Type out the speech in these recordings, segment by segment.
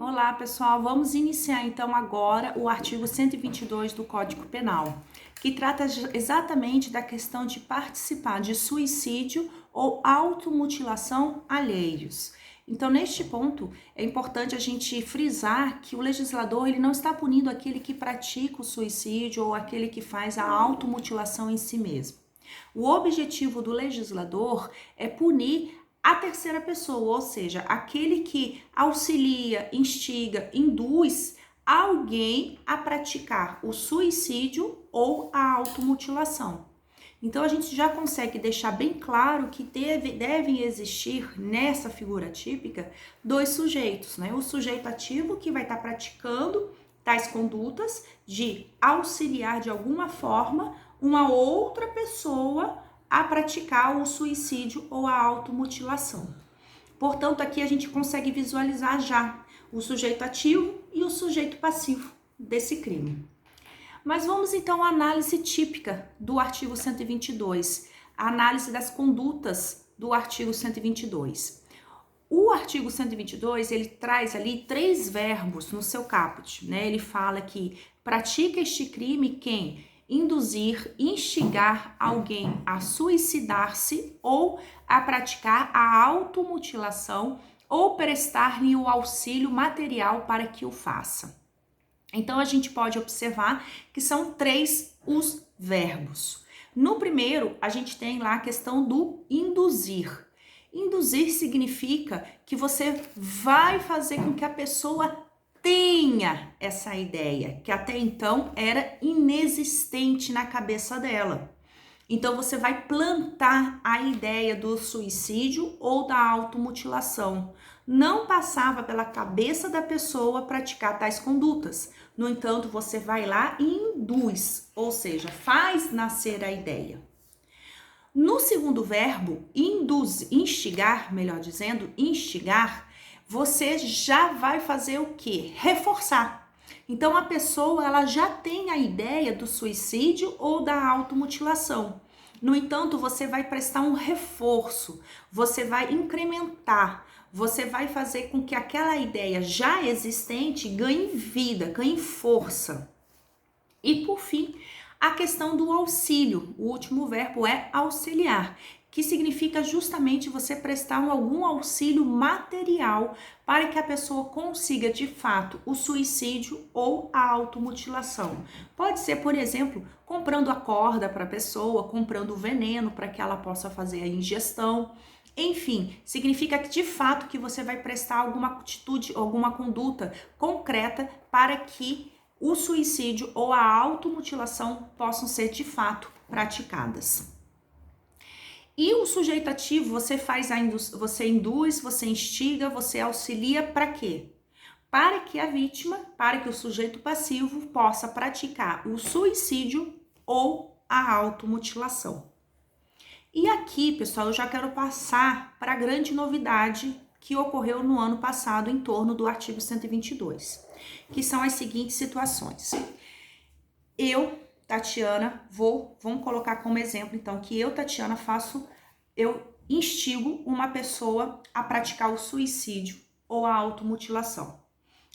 Olá, pessoal. Vamos iniciar então agora o artigo 122 do Código Penal, que trata exatamente da questão de participar de suicídio ou automutilação alheios. Então, neste ponto, é importante a gente frisar que o legislador ele não está punindo aquele que pratica o suicídio ou aquele que faz a automutilação em si mesmo. O objetivo do legislador é punir a terceira pessoa, ou seja, aquele que auxilia, instiga, induz alguém a praticar o suicídio ou a automutilação. Então a gente já consegue deixar bem claro que devem existir nessa figura típica dois sujeitos, né? O sujeito ativo que vai estar praticando tais condutas de auxiliar de alguma forma uma outra pessoa a praticar o suicídio ou a automutilação. Portanto, aqui a gente consegue visualizar já o sujeito ativo e o sujeito passivo desse crime. Mas vamos então à análise típica do artigo 122, a análise das condutas do artigo 122. O artigo 122, ele traz ali 3 verbos no seu caput, né? Ele fala que pratica este crime quem induzir, instigar alguém a suicidar-se ou a praticar a automutilação ou prestar-lhe o auxílio material para que o faça. Então, a gente pode observar que são 3 os verbos. No primeiro, a gente tem lá a questão do induzir. Induzir significa que você vai fazer com que a pessoa tenha essa ideia, que até então era inexistente na cabeça dela. Então, você vai plantar a ideia do suicídio ou da automutilação. Não passava pela cabeça da pessoa praticar tais condutas. No entanto, você vai lá e induz, ou seja, faz nascer a ideia. No segundo verbo, instigar, melhor dizendo, instigar, você já vai fazer o quê? Reforçar. Então, a pessoa ela já tem a ideia do suicídio ou da automutilação. No entanto, você vai prestar um reforço, você vai incrementar, você vai fazer com que aquela ideia já existente ganhe vida, ganhe força. E, por fim, a questão do auxílio. O último verbo é auxiliar, que significa justamente você prestar algum auxílio material para que a pessoa consiga, de fato, o suicídio ou a automutilação. Pode ser, por exemplo, comprando a corda para a pessoa, comprando o veneno para que ela possa fazer a ingestão. Enfim, significa que, de fato, que você vai prestar alguma atitude, alguma conduta concreta para que o suicídio ou a automutilação possam ser, de fato, praticadas. E o sujeito ativo, você induz, você instiga, você auxilia para quê? Para que a vítima, para que o sujeito passivo possa praticar o suicídio ou a automutilação. E aqui, pessoal, eu já quero passar para a grande novidade que ocorreu no ano passado em torno do artigo 122, que são as seguintes situações. Eu, Tatiana, vamos colocar como exemplo, então, que eu, Tatiana, eu instigo uma pessoa a praticar o suicídio ou a automutilação.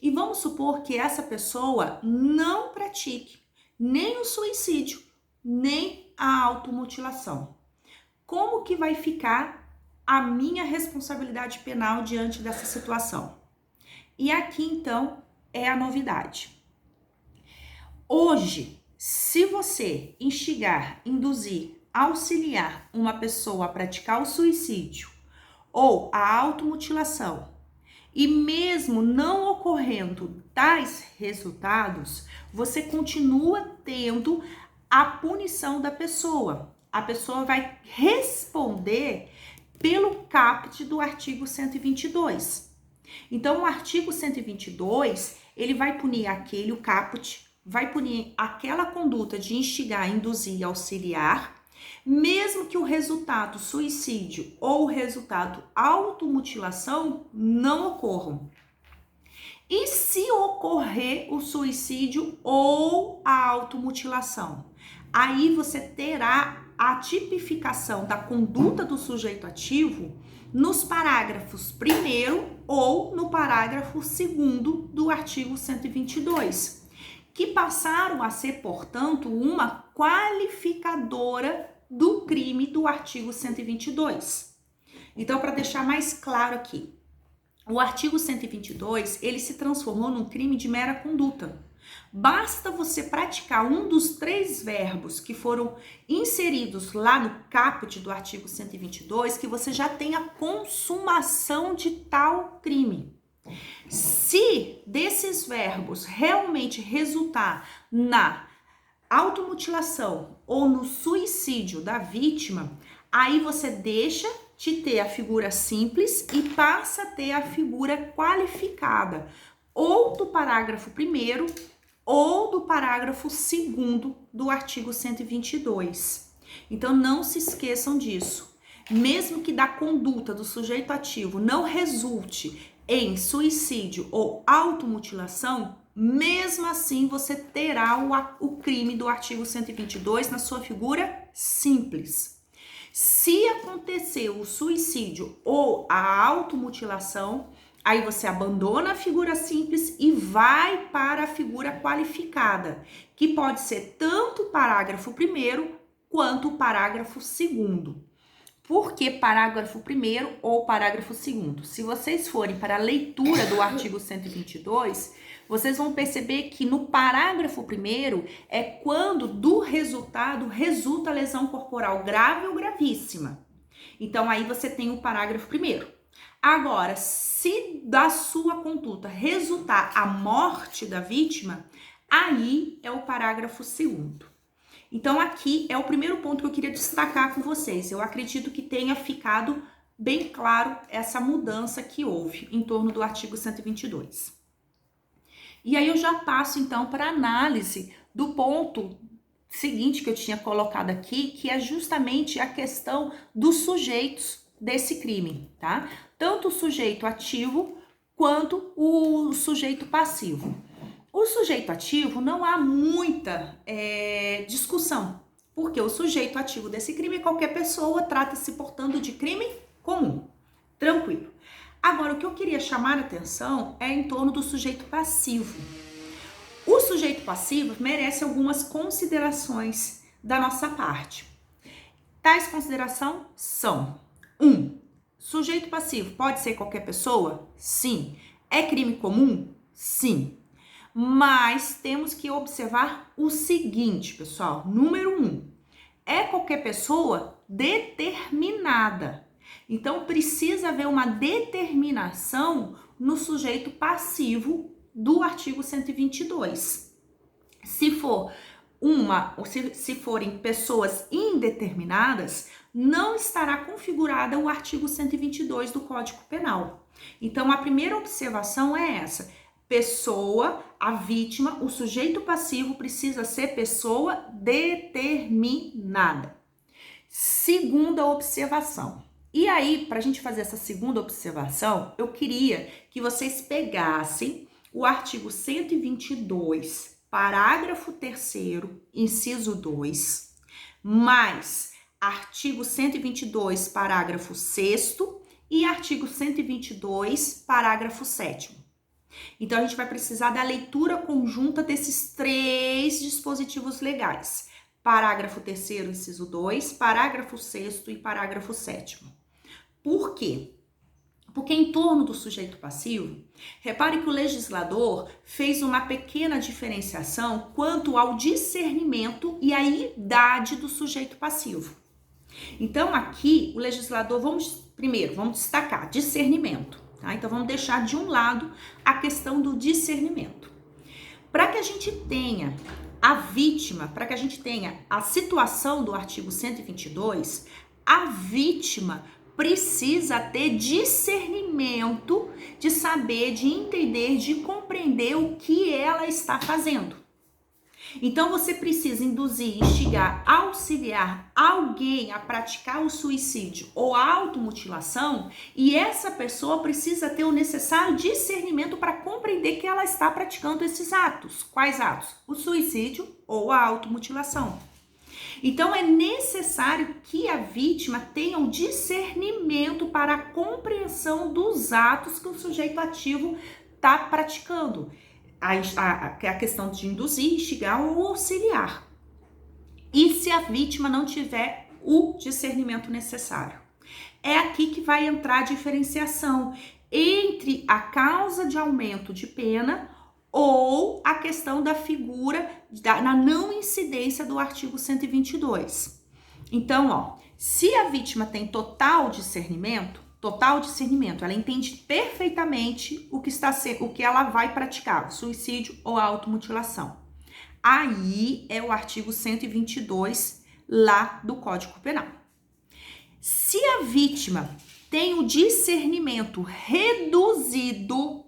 E vamos supor que essa pessoa não pratique nem o suicídio, nem a automutilação. Como que vai ficar a minha responsabilidade penal diante dessa situação? E aqui, então, é a novidade. Hoje, se você instigar, induzir, auxiliar uma pessoa a praticar o suicídio ou a automutilação, e mesmo não ocorrendo tais resultados, você continua tendo a punição da pessoa. A pessoa vai responder pelo caput do artigo 122. Então, o artigo 122, ele vai punir o caput, vai punir aquela conduta de instigar, induzir e auxiliar, mesmo que o resultado suicídio ou o resultado automutilação não ocorram. E se ocorrer o suicídio ou a automutilação? Aí você terá a tipificação da conduta do sujeito ativo nos parágrafos 1º ou no parágrafo 2º do artigo 122, que passaram a ser, portanto, uma qualificadora do crime do artigo 122. Então, para deixar mais claro aqui, o artigo 122, ele se transformou num crime de mera conduta. Basta você praticar um dos 3 verbos que foram inseridos lá no caput do artigo 122, que você já tem a consumação de tal crime. Se desses verbos realmente resultar na automutilação ou no suicídio da vítima, aí você deixa de ter a figura simples e passa a ter a figura qualificada, ou do parágrafo 1º ou do parágrafo 2º do artigo 122. Então, não se esqueçam disso. Mesmo que da conduta do sujeito ativo não resulte em suicídio ou automutilação, mesmo assim você terá o crime do artigo 122 na sua figura simples. Se acontecer o suicídio ou a automutilação, aí você abandona a figura simples e vai para a figura qualificada, que pode ser tanto o parágrafo 1º quanto o parágrafo 2º. Por que parágrafo 1º ou parágrafo 2º? Se vocês forem para a leitura do artigo 122, vocês vão perceber que no parágrafo 1º é quando do resultado resulta lesão corporal grave ou gravíssima. Então, aí você tem o parágrafo 1º. Agora, se da sua conduta resultar a morte da vítima, aí é o parágrafo 2º. Então, aqui é o primeiro ponto que eu queria destacar com vocês. Eu acredito que tenha ficado bem claro essa mudança que houve em torno do artigo 122. E aí eu já passo, então, para a análise do ponto seguinte que eu tinha colocado aqui, que é justamente a questão dos sujeitos desse crime, tá? Tanto o sujeito ativo quanto o sujeito passivo. O sujeito ativo não há muita discussão, porque o sujeito ativo desse crime, qualquer pessoa, trata-se, portanto, de crime comum. Tranquilo. Agora, o que eu queria chamar a atenção é em torno do sujeito passivo. O sujeito passivo merece algumas considerações da nossa parte. Tais considerações são: 1. Sujeito passivo pode ser qualquer pessoa? Sim. É crime comum? Sim. Mas temos que observar o seguinte, pessoal. Número 1. É qualquer pessoa determinada. Então, precisa haver uma determinação no sujeito passivo do artigo 122. Se forem pessoas indeterminadas, não estará configurada o artigo 122 do Código Penal. Então, a primeira observação é essa: pessoa, a vítima, o sujeito passivo precisa ser pessoa determinada. Segunda observação. E aí, para a gente fazer essa segunda observação, eu queria que vocês pegassem o artigo 122, parágrafo 3º, inciso 2, mais artigo 122, parágrafo 6º e artigo 122, parágrafo 7º. Então, a gente vai precisar da leitura conjunta desses 3 dispositivos legais. Parágrafo 3º, inciso 2, parágrafo 6º e parágrafo 7º. Por quê? Porque em torno do sujeito passivo, repare que o legislador fez uma pequena diferenciação quanto ao discernimento e à idade do sujeito passivo. Então, aqui, o legislador, vamos destacar discernimento, tá? Então, vamos deixar de um lado a questão do discernimento. Para que a gente tenha a vítima, para que a gente tenha a situação do artigo 122, a vítima precisa ter discernimento de saber, de entender, de compreender o que ela está fazendo. Então, você precisa induzir, instigar, auxiliar alguém a praticar o suicídio ou a automutilação, e essa pessoa precisa ter o necessário discernimento para compreender que ela está praticando esses atos. Quais atos? O suicídio ou a automutilação. Então, é necessário que a vítima tenha o discernimento para a compreensão dos atos que o sujeito ativo está praticando. A questão de induzir, instigar ou auxiliar. E se a vítima não tiver o discernimento necessário? É aqui que vai entrar a diferenciação entre a causa de aumento de pena ou a questão da figura na não incidência do artigo 122. Então, ó, se a vítima tem total discernimento, ela entende perfeitamente o que ela vai praticar, suicídio ou automutilação. Aí é o artigo 122 lá do Código Penal. Se a vítima tem o discernimento reduzido,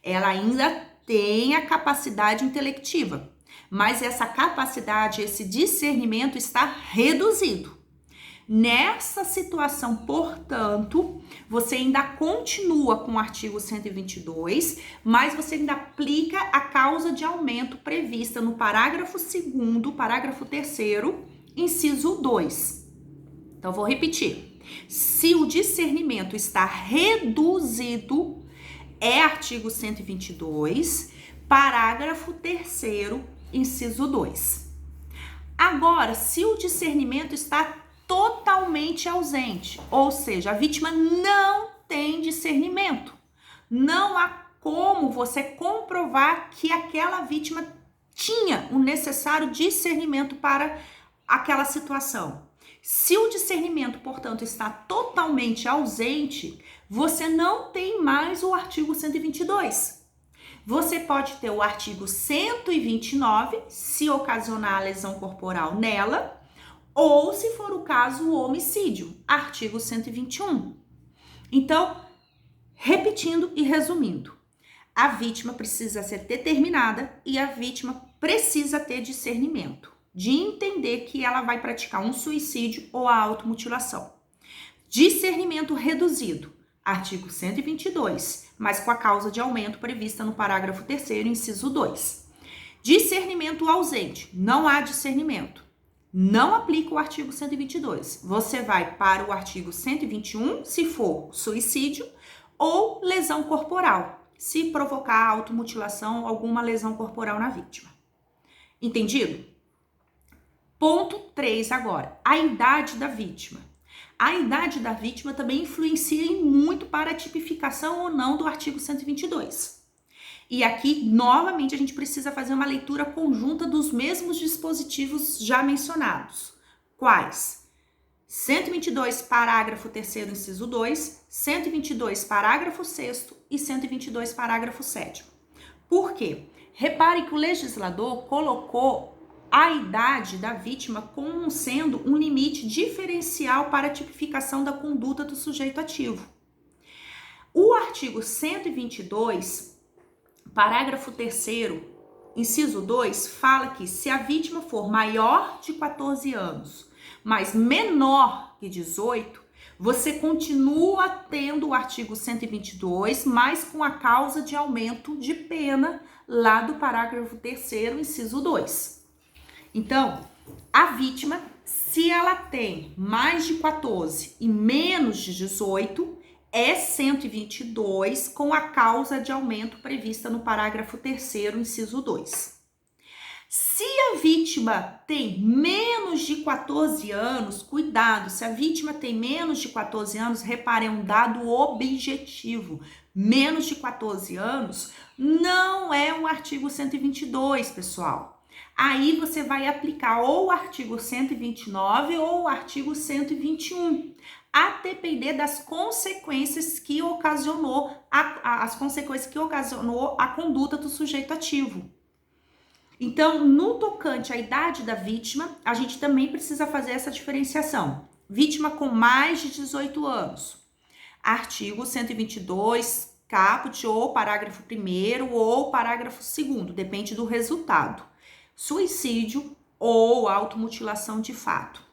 ela ainda tem a capacidade intelectiva, mas essa capacidade, esse discernimento está reduzido. Nessa situação, portanto, você ainda continua com o artigo 122, mas você ainda aplica a causa de aumento prevista no parágrafo 2º, parágrafo 3º, inciso 2. Então, vou repetir. Se o discernimento está reduzido, é artigo 122, parágrafo 3º, inciso 2. Agora, se o discernimento está totalmente ausente, ou seja, a vítima não tem discernimento, não há como você comprovar que aquela vítima tinha o necessário discernimento para aquela situação. Se o discernimento, portanto, está totalmente ausente, você não tem mais o artigo 122. Você pode ter o artigo 129, se ocasionar a lesão corporal nela, ou, se for o caso, o homicídio, artigo 121. Então, repetindo e resumindo, a vítima precisa ser determinada e a vítima precisa ter discernimento, de entender que ela vai praticar um suicídio ou a automutilação. Discernimento reduzido, artigo 122, mas com a causa de aumento prevista no parágrafo 3º, inciso 2. Discernimento ausente, não há discernimento. Não aplica o artigo 122. Você vai para o artigo 121, se for suicídio, ou lesão corporal, se provocar automutilação ou alguma lesão corporal na vítima. Entendido? Ponto 3 agora, a idade da vítima. A idade da vítima também influencia em muito para a tipificação ou não do artigo 122. E aqui, novamente, a gente precisa fazer uma leitura conjunta dos mesmos dispositivos já mencionados. Quais? 122, parágrafo 3º, inciso 2, 122, parágrafo 6º e 122, parágrafo 7º. Por quê? Repare que o legislador colocou a idade da vítima como sendo um limite diferencial para a tipificação da conduta do sujeito ativo. O artigo 122, parágrafo 3º, inciso 2, fala que se a vítima for maior de 14 anos, mas menor que 18, você continua tendo o artigo 122, mas com a causa de aumento de pena lá do parágrafo 3º, inciso 2. Então, a vítima, se ela tem mais de 14 e menos de 18, é 122 com a causa de aumento prevista no parágrafo 3º, inciso 2. Se a vítima tem menos de 14 anos, cuidado, se a vítima tem menos de 14 anos, repare, é um dado objetivo. Menos de 14 anos não é um artigo 122, pessoal. Aí você vai aplicar ou o artigo 129 ou o artigo 121. A depender das consequências que ocasionou a conduta do sujeito ativo. Então, no tocante à idade da vítima, a gente também precisa fazer essa diferenciação. Vítima com mais de 18 anos. Artigo 122, caput, ou parágrafo 1º ou parágrafo 2º, depende do resultado. Suicídio ou automutilação de fato.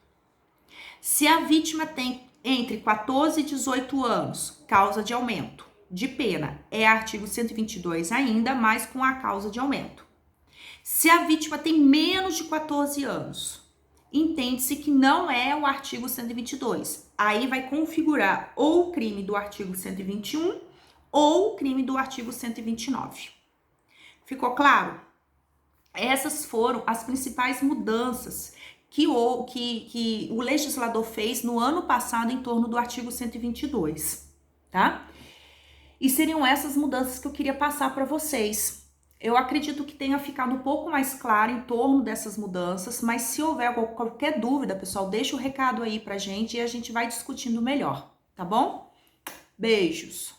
Se a vítima tem entre 14 e 18 anos, causa de aumento de pena, é artigo 122 ainda, mas com a causa de aumento. Se a vítima tem menos de 14 anos, entende-se que não é o artigo 122. Aí vai configurar ou o crime do artigo 121 ou o crime do artigo 129. Ficou claro? Essas foram as principais mudanças que o legislador fez no ano passado em torno do artigo 122, tá? E seriam essas mudanças que eu queria passar para vocês. Eu acredito que tenha ficado um pouco mais claro em torno dessas mudanças, mas se houver qualquer dúvida, pessoal, deixa o recado aí pra gente e a gente vai discutindo melhor, tá bom? Beijos!